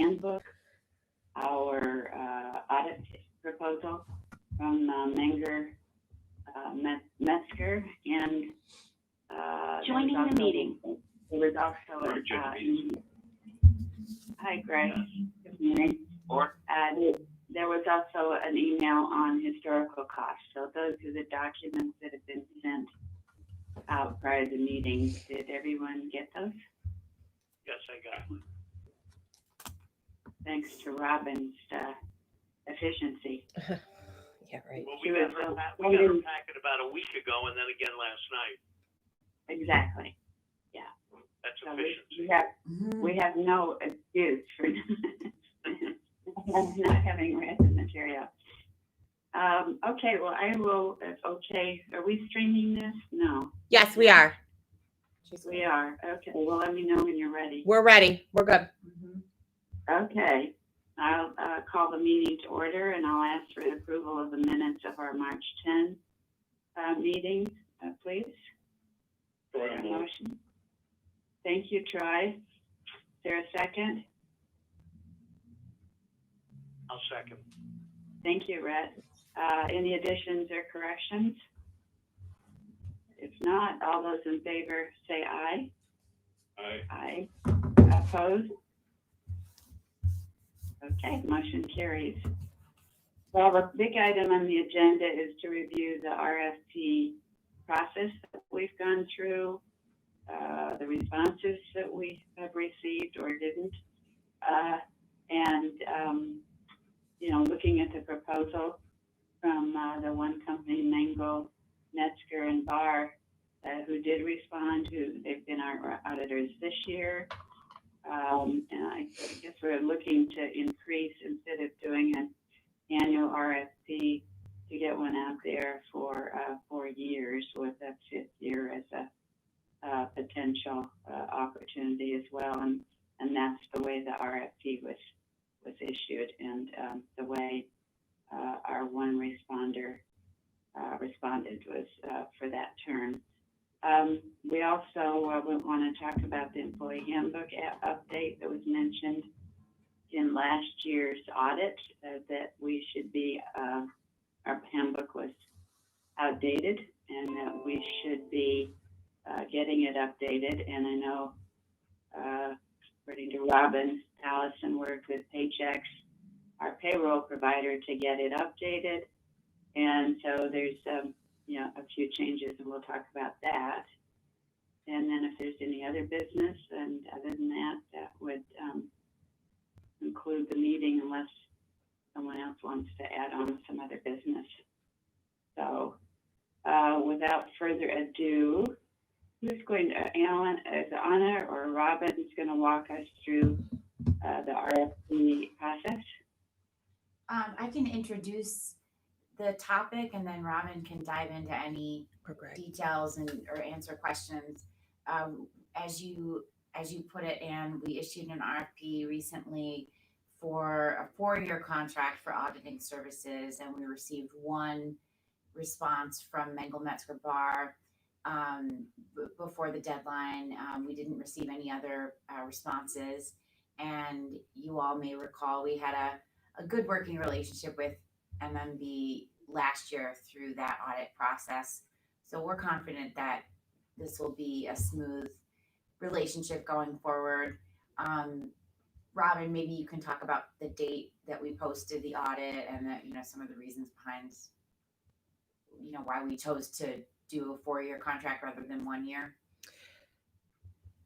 handbook, our audit proposal from Metzger, and Joining the meeting. There was also hi, Greg. Good morning. There was also an email on historical costs. So those are the documents that have been sent out prior to the meeting. Did everyone get those? Yes, I got one. Thanks to Robin's efficiency. Yeah, right. Well, we got her packet about a week ago, and then again last night. Exactly. Yeah. That's So efficiency. we have no excuse for not having read the material. Okay, well, I will, okay, are we streaming this? No. Yes, we are. We are. Okay, well, let me know when you're ready. We're ready. We're good. Okay, I'll call the meeting to order, and I'll ask for the approval of the minutes of our March 10 meeting, please. Motion. Thank you, Troy. Is there a second? I'll second. Thank you, Rhett. Any additions or corrections? If not, all those in favor say aye. Aye. Aye. Opposed? Okay, motion carries. Well, the big item on the agenda is to review the RFP process that we've gone through, the responses that we have received or didn't, and you know, looking at the proposal from the one company, Mango, Metzger, and Barr, who did respond, they've been our auditors this year. And I guess we're looking to increase, instead of doing an annual RFP, to get one out there for 4 years, with a 5th year as a potential opportunity as well. And that's the way the RFP was issued, and the way our one responder responded was for that term. We also want to talk about the employee handbook update that was mentioned in last year's audit, that we should be, our handbook was outdated, and that we should be getting it updated. And I know, according to Robin, Allison worked with Paychex, our payroll provider, to get it updated. And so there's you know, a few changes, and we'll talk about that. And then if there's any other business, and other than that, that would conclude the meeting, unless someone else wants to add on some other business. So without further ado, who's going to, Anna or Robin is going to walk us through the RFP process? I can introduce the topic, and then Robin can dive into any details or answer questions. As you put it, Anne, we issued an RFP recently for a 4-year contract for auditing services, and we received one response from Mengel Metzger Barr before the deadline. We didn't receive any other responses, and you all may recall we had a good working relationship with MMB last year through that audit process. So we're confident that this will be a smooth relationship going forward. Robin, maybe you can talk about the date that we posted the audit, and that, you know, some of the reasons behind, you know, why we chose to do a 4-year contract rather than 1 year.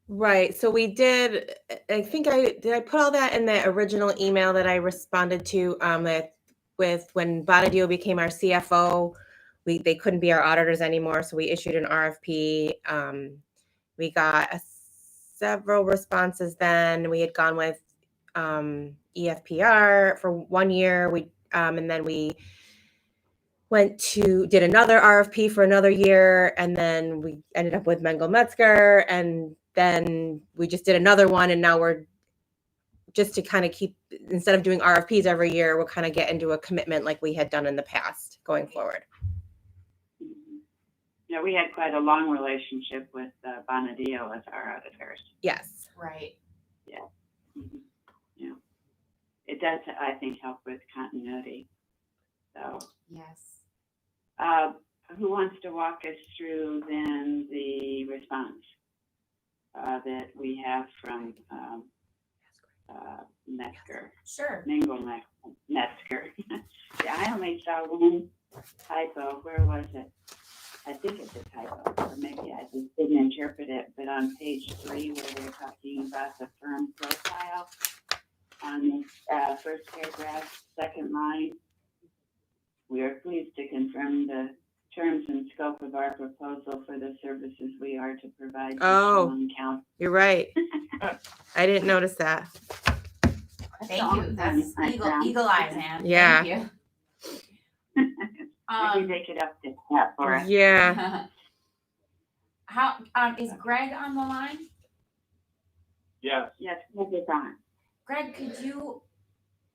Right. So we did, I think I put all that in the original email that I responded to, with when Bonadio became our CFO, they couldn't be our auditors anymore. So we issued an RFP. We got several responses then. We had gone with EFPR for 1 year. And then we did another RFP for another year, and then we ended up with Mengel Metzger, and then we just did another one, and now we're just to kind of keep, instead of doing RFPs every year, we'll kind of get into a commitment like we had done in the past going forward. Yeah, we had quite a long relationship with Bonadio as our auditors. Yes. Right. Yeah. Mm-hmm. Yeah. it does, I think, help with continuity. So, Yes. who wants to walk us through then the response that we have from Metzger, Sure. Metzger? Yeah, I only saw one typo. Where was it? I think it's a typo, or maybe I just didn't interpret it. But on page 3, where they're talking about the firm profile, on the first paragraph, second line, we are pleased to confirm the terms and scope of our proposal for the services we are to provide. Oh, you're right. I didn't notice that. Thank you. That's eagle eyes, Anne. Yeah. Thank you. Maybe make it up to that for us. Yeah. How is Greg on the line? Yes. Yes, we'll get on. Greg, could you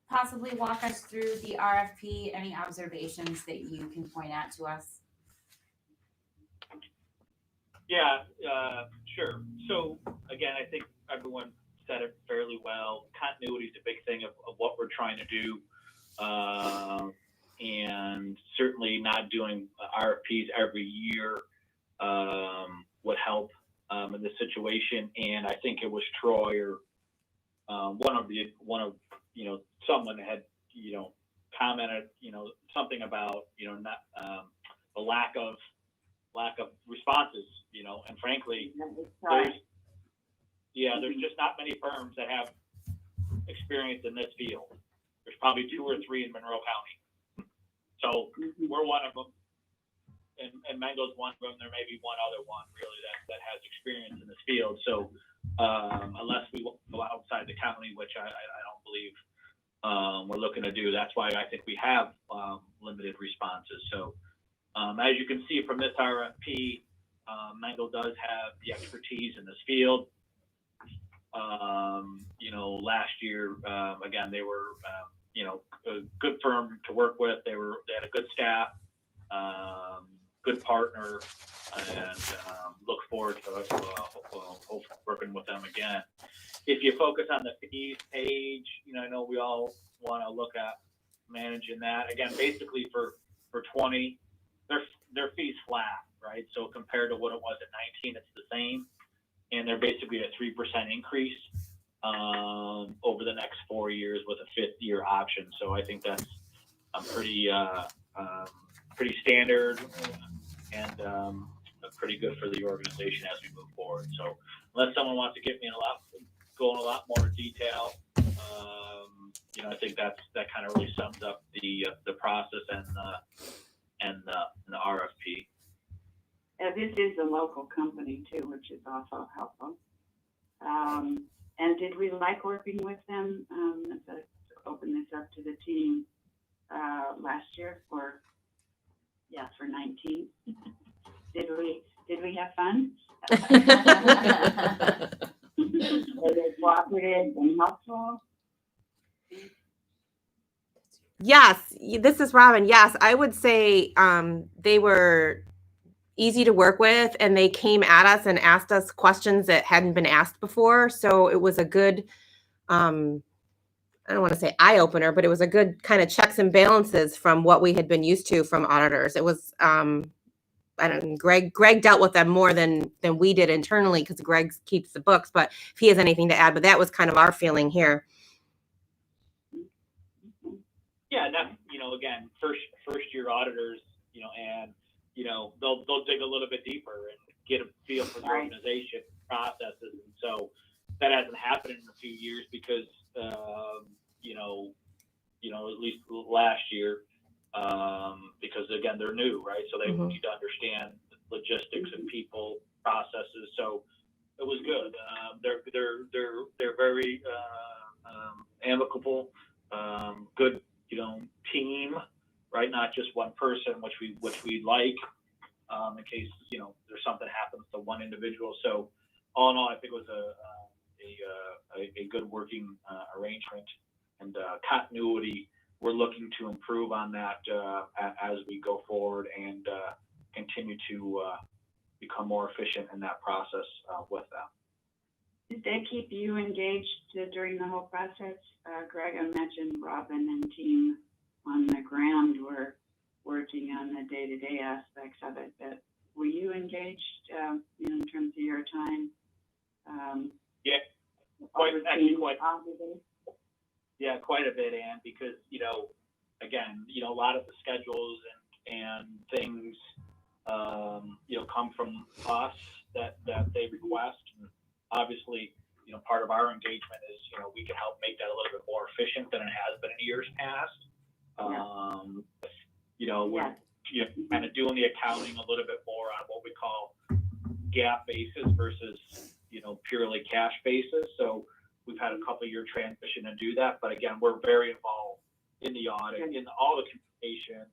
possibly walk us through the RFP? Any observations that you can point out to us? Yeah, sure. So again, I think everyone said it fairly well. Continuity is a big thing of what we're trying to do. And certainly not doing RFPs every year would help in this situation. And I think it was Troy or someone had commented something about not the lack of responses, and frankly there's just not many firms that have experience in this field. There's probably 2 or 3 in Monroe County. So we're one of them, and Mengo's one of them. There may be one other one really that has experience in this field. So unless we go outside the county, which I don't believe we're looking to do, that's why I think we have limited responses. So as you can see from this RFP, Mengo does have the expertise in this field. Last year, again, they were a good firm to work with. They had a good staff, good partner, and look forward to hopefully working with them again. If you focus on the fees page, I know we all want to look at managing that. Again, basically for 20, their fees flat, right? So compared to what it was at 19, it's the same, and they're basically a 3% increase over the next 4 years with a 5th-year option. So I think that's pretty standard and pretty good for the organization as we move forward. So unless someone wants to get me go in a lot more detail, I think that kind of really sums up the process and the RFP. This is a local company too, which is also helpful. And did we like working with them? To open this up to the team last year for 19. Did we have fun? Were they cooperative and helpful? Yes, this is Robin. Yes, I would say they were easy to work with, and they came at us and asked us questions that hadn't been asked before. So it was a good, I don't want to say eye opener, but it was a good kind of checks and balances from what we had been used to from auditors. It was, Greg dealt with them more than we did internally because Greg keeps the books, but if he has anything to add, but that was kind of our feeling here. Yeah, and that's, again, first year auditors, and they'll dig a little bit deeper and get a feel for the organization processes, and so that hasn't happened in a few years because at least last year, because again they're new, right? So they need to understand the logistics and people processes. So it was good. They're very amicable, good team, right? Not just one person, which we like, in case there's something happens to one individual. So all in all, I think it was a good working arrangement and continuity. We're looking to improve on that as we go forward and continue to become more efficient in that process with them. Did they keep you engaged during the whole process? Greg, I mentioned Robin and team on the ground were working on the day-to-day aspects of it, but were you engaged, in terms of your time? Yeah, quite a bit, Ann, because, again, a lot of the schedules and things, come from us that they request. And obviously, part of our engagement is, we can help make that a little bit more efficient than it has been in years past. We're kind of doing the accounting a little bit more on what we call GAAP basis versus, purely cash basis. So we've had a couple year transition to do that. But again, we're very involved in the audit, in all the communication,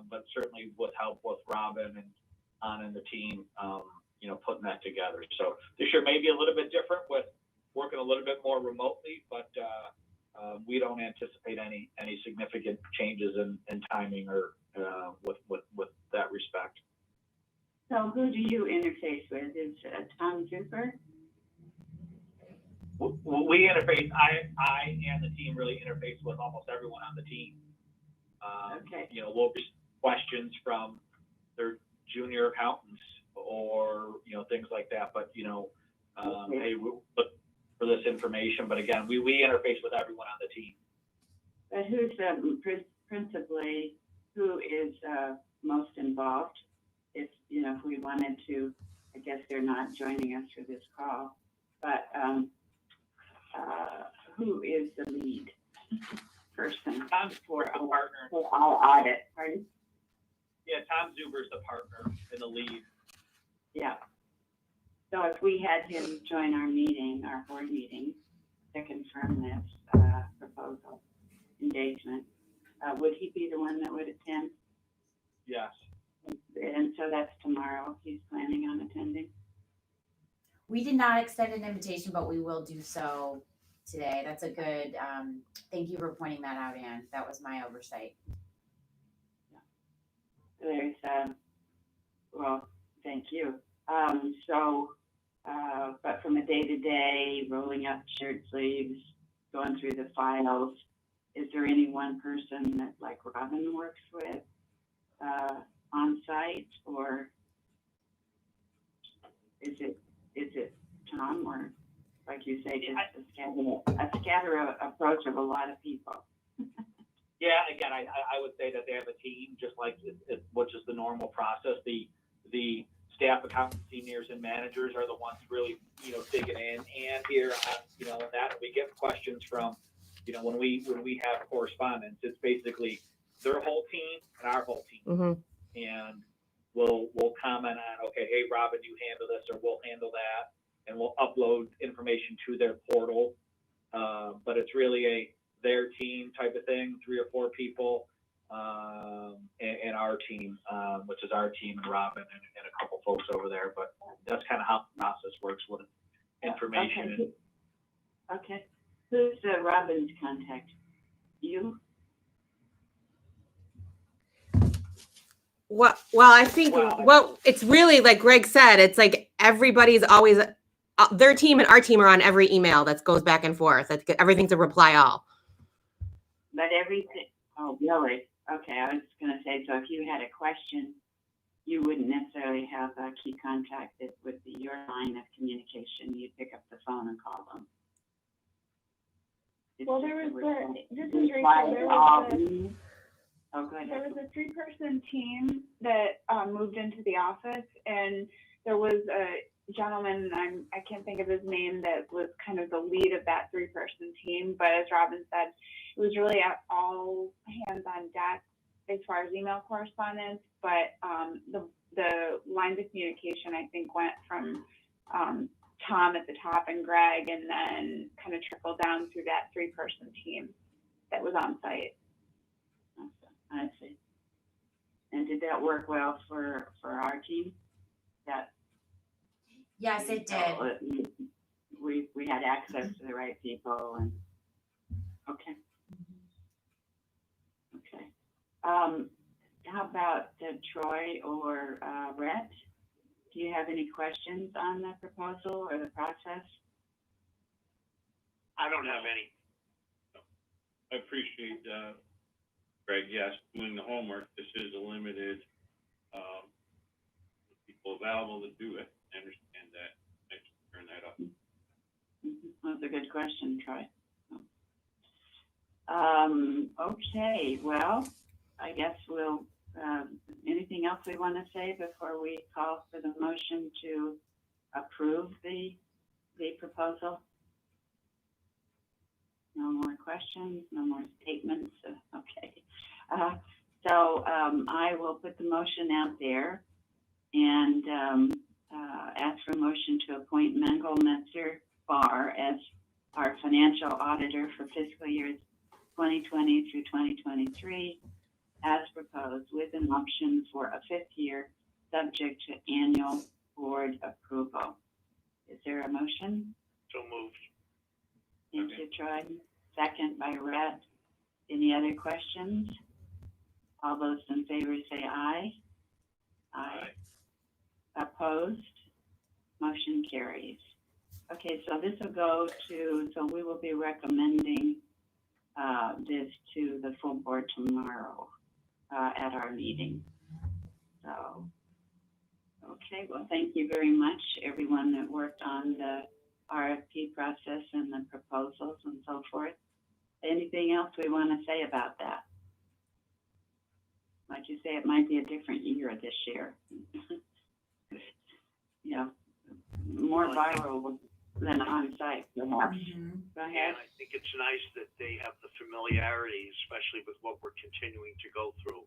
but certainly with help with Robin and Anna and the team, putting that together. So this year may be a little bit different with working a little bit more remotely, but we don't anticipate any significant changes in timing or with that respect. So who do you interface with? Is Tom Zuper? We interface. I and the team really interface with almost everyone on the team. Okay. We'll get questions from their junior accountants or things like that. But hey, we'll look for this information. But again, we interface with everyone on the team. But who's principally who is most involved? If we wanted to, I guess they're not joining us for this call, but who is the lead person for our partner for our audit? Pardon? Yeah, Tom Zuber's the partner and the lead. Yeah. So if we had him join our board meeting, to confirm this proposal engagement, would he be the one that would attend? Yes. And so that's tomorrow. He's planning on attending. We did not extend an invitation, but we will do so today. That's a good, thank you for pointing that out, Ann. That was my oversight. There's, well, thank you. But from a day-to-day, rolling up shirt sleeves, going through the files, is there any one person that, like Robin, works with on site, or is it Tom, or like you say, just a scatter approach of a lot of people? Yeah, again, I would say that they have a team, just like which is the normal process. The staff accountants, seniors, and managers are the ones really, digging in. And here, that we get questions from, when we have correspondence, it's basically their whole team and our whole team, and we'll comment on, okay, hey, Robin, you handle this, or we'll handle that, and we'll upload information to their portal. But it's really their team type of thing, 3 or 4 people, and our team, which is our team and Robin and a couple folks over there. But that's kind of how the process works with information. Okay. Who's Robin's contact? You? Well, I think it's really like Greg said, it's like everybody's always, their team and our team are on every email that goes back and forth. Everything's a reply all. But everything, oh, really? Okay, I was going to say, so if you had a question, you wouldn't necessarily have a key contact that would be your line of communication. You'd pick up the phone and call them. Well, this is Rachel. Oh, go ahead. There was a 3-person team that moved into the office, and there was a gentleman, I can't think of his name, that was kind of the lead of that 3-person team. But as Robin said, it was really at all hands on deck as far as email correspondence. But the lines of communication, I think, went from Tom at the top and Greg, and then kind of trickled down through that 3-person team that was on site. I see. And did that work well for our team? Yes, it did. We had access to the right people, and okay. How about Troy or Rhett? Do you have any questions on the proposal or the process? I don't have any. I appreciate, Greg, yes, doing the homework. This is a limited, people available to do it. I understand that. Thanks for clearing that up. That's a good question, Troy. Okay, well, I guess we'll, anything else we want to say before we call for the motion to approve the proposal? No more questions, no more statements, okay. So I will put the motion out there and ask for a motion to appoint Mengel Metzer Barr as our financial auditor for fiscal years 2020 through 2023 as proposed, with an option for a 5th year subject to annual board approval. Is there a motion? So moved. Thank you, Troy. Second by Rhett. Any other questions? All those in favor say aye. Aye. Opposed? Motion carries. Okay, so this will go to, so we will be recommending this to the full board tomorrow at our meeting. So, okay, well, thank you very much, everyone that worked on the RFP process and the proposals and so forth. Anything else we want to say about that? Like you say, it might be a different year this year. Yeah, more viral than on-site. Perhaps. Go ahead. And I think it's nice that they have the familiarity, especially with what we're continuing to go through.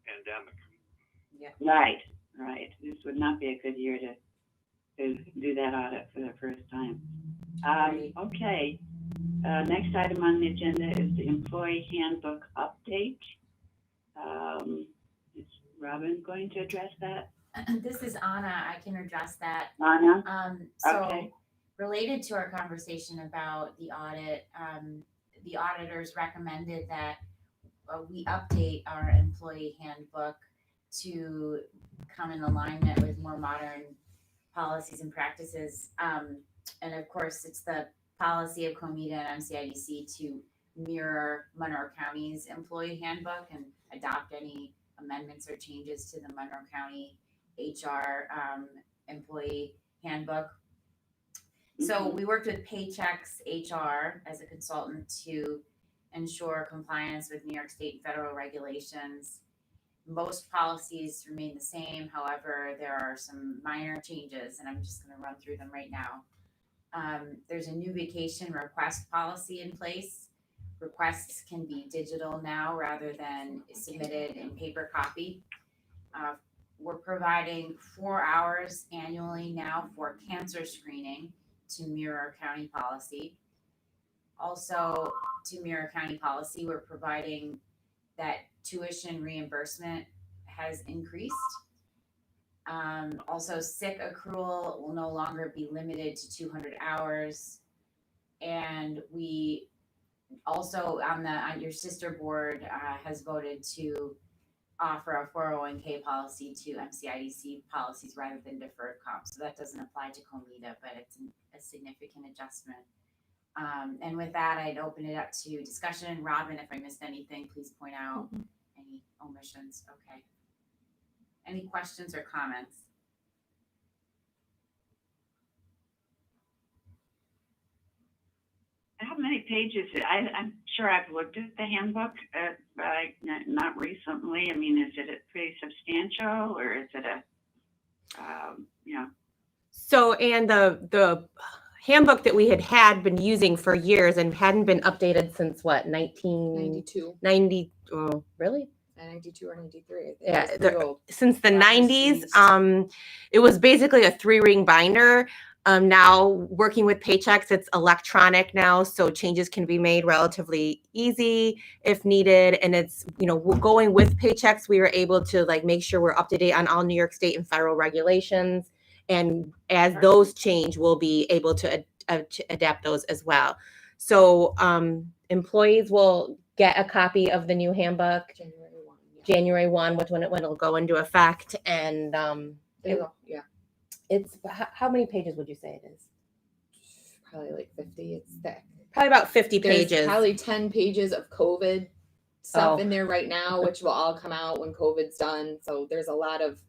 Pandemic. Yeah. Right. This would not be a good year to do that audit for the first time. Okay. Next item on the agenda is the employee handbook update. Is Robin going to address that? This is Anna. I can address that. Anna? So Okay. related to our conversation about the audit, the auditors recommended that we update our employee handbook to come in alignment with more modern policies and practices. And of course, it's the policy of COMIDA and MCIDC to mirror Monroe County's employee handbook and adopt any amendments or changes to the Monroe County HR employee handbook. So we worked with Paychex HR as a consultant to ensure compliance with New York State and federal regulations. Most policies remain the same. However, there are some minor changes, and I'm just going to run through them right now. There's a new vacation request policy in place. Requests can be digital now rather than submitted in paper copy. We're providing 4 hours annually now for cancer screening to mirror county policy. Also, to mirror county policy, we're providing that tuition reimbursement has increased. Also, sick accrual will no longer be limited to 200 hours. And we also, on your sister board, has voted to offer a 401k policy to MCIDC policies rather than deferred comp. So that doesn't apply to COMIDA, but it's a significant adjustment. And with that, I'd open it up to discussion. Robin, if I missed anything, please point out any omissions. Okay. Any questions or comments? How many pages? I'm sure I've looked at the handbook, but not recently. I mean, is it pretty substantial, or is it a, So, and the handbook that we had been using for years and hadn't been updated since what, 92. 1990? Oh, really? 92 or 93. Yeah, It's pretty old. Since the Robert 90s. Stevens. It was basically a 3-ring binder. Now working with Paychex, it's electronic now, so changes can be made relatively easy if needed. And it's, going with Paychex, we were able to make sure we're up to date on all New York State and federal regulations. And as those change, we'll be able to adapt those as well. So employees will get a copy of the new handbook January 1, when it'll go into effect. And There you go. Yeah. it's how many pages would you say it is? probably like 50. It's thick. Probably about 50 There's pages. probably 10 pages of COVID stuff Oh. in there right now, which will all come out when COVID's done. So there's a lot of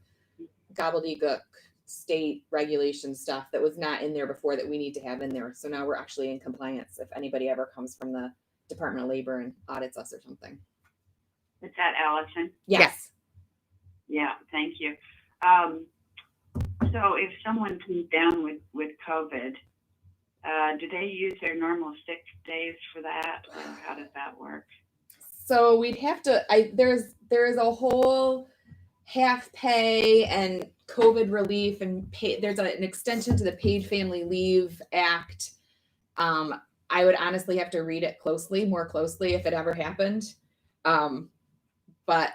gobbledygook state regulation stuff that was not in there before that we need to have in there. So now we're actually in compliance if anybody ever comes from the Department of Labor and audits us or something. Is that Allison? Yes. Yeah, thank you. So if someone comes down with COVID, do they use their normal sick days for that, or how does that work? So we'd have to, there's a whole half pay and COVID relief and pay, there's an extension to the Paid Family Leave Act. I would honestly have to read it more closely if it ever happened. But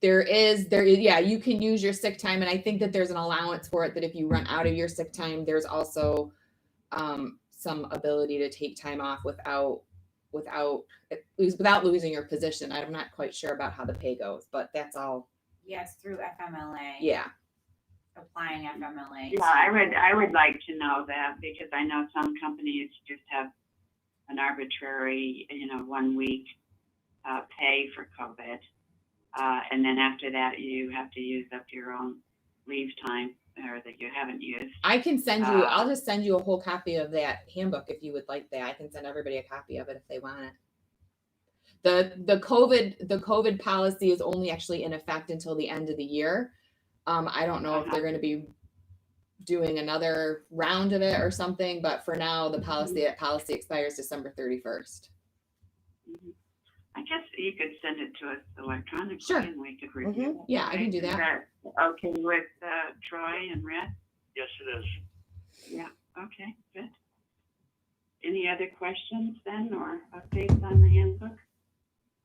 yeah, you can use your sick time. And I think that there's an allowance for it, that if you run out of your sick time, there's also some ability to take time off without losing your position. I'm not quite sure about how the pay goes, but that's all. Yeah, it's through FMLA. Yeah. Applying FMLA. Yeah, I would like to know that, because I know some companies just have an arbitrary, 1 week pay for COVID. And then after that, you have to use up your own leave time, or that you haven't used. I can send you, I'll just send you a whole copy of that handbook if you would like that. I can send everybody a copy of it if they want it. The COVID policy is only actually in effect until the end of the year. I don't know if they're going to be doing another round of it or something, but for now, the policy expires December 31st. I guess you could send it to us electronically. Sure. And we could review it. Yeah, I can do that. Is that okay with Troy and Red? Yes, it is. Yeah, okay, good. Any other questions then, or updates on the handbook?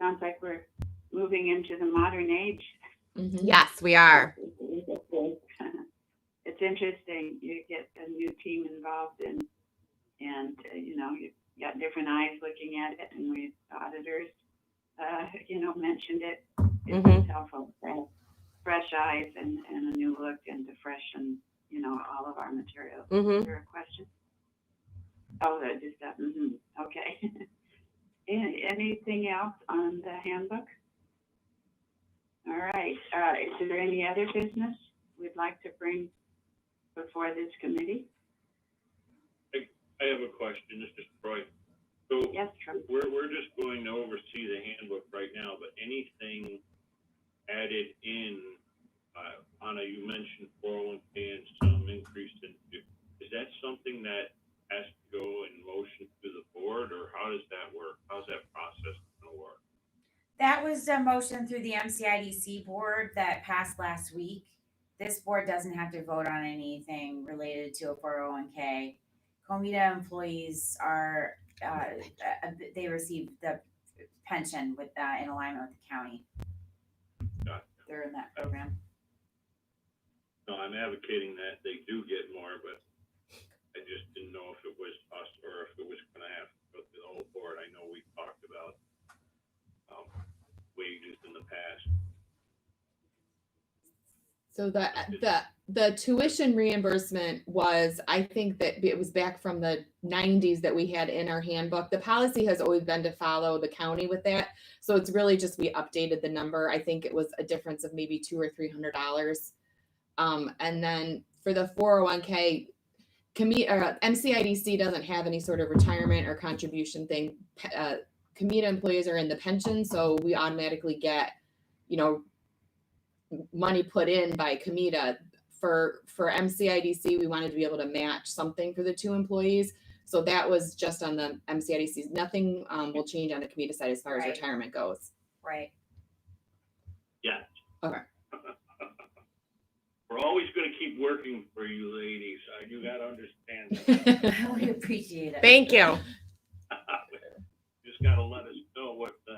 Sounds like we're moving into the modern age. Mm-hmm. Yes, we are. It's interesting. You get a new team involved and you've got different eyes looking at it, and we auditors, mentioned it. It's helpful to have fresh eyes and a new look, and to freshen, all of our materials. Is there a question? Oh, that just that. Okay. Anything else on the handbook? All right. Is there any other business we'd like to bring before this committee? I have a question. This is Troy. So Yes, Troy. we're just going to oversee the handbook right now, but anything added in you mentioned 401k and some increase in, is that something that has to go in motion to the board, or how does that work? How's that process going to work? That was a motion through the MCIDC board that passed last week. This board doesn't have to vote on anything related to a 401k. COMIDA employees are, they receive the pension with in alignment with the county. Gotcha. They're in that program. No, I'm advocating that they do get more, but I just didn't know if it was us or if it was going to have to go through the whole board. I know we talked about wages in the past. So the tuition reimbursement was, I think that it was back from the 90s that we had in our handbook. The policy has always been to follow the county with that. So it's really just, we updated the number. I think it was a difference of maybe $200 or $300. And then for the 401k, MCIDC doesn't have any sort of retirement or contribution thing. COMIDA employees are in the pension, so we automatically get, money put in by COMIDA. For MCIDC, we wanted to be able to match something for the two employees. So that was just on the MCIDC. Nothing will change on the COMIDA side as far as retirement goes. Right. Yeah. Okay. We're always going to keep working for you ladies. You got to understand that. We appreciate it. Thank you. Just got to let us know what the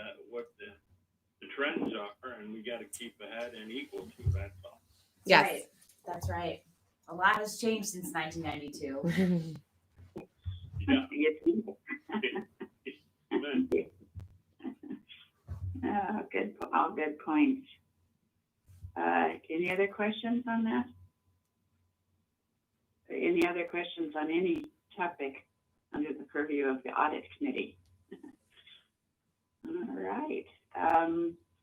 trends are, and we got to keep ahead and equal to. That's all. Yes. Right. That's right. A lot has changed since 1992. Yeah. All good points. Any other questions on that? Any other questions on any topic under the purview of the audit committee. All right.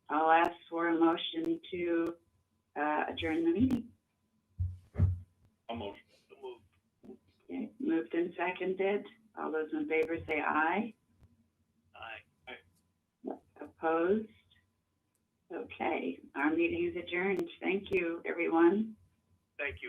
I'll ask for a motion to adjourn the meeting. Almost. Okay, moved and seconded. All those in favor say aye. Aye. Opposed? Okay, our meeting is adjourned. Thank you, everyone. Thank you.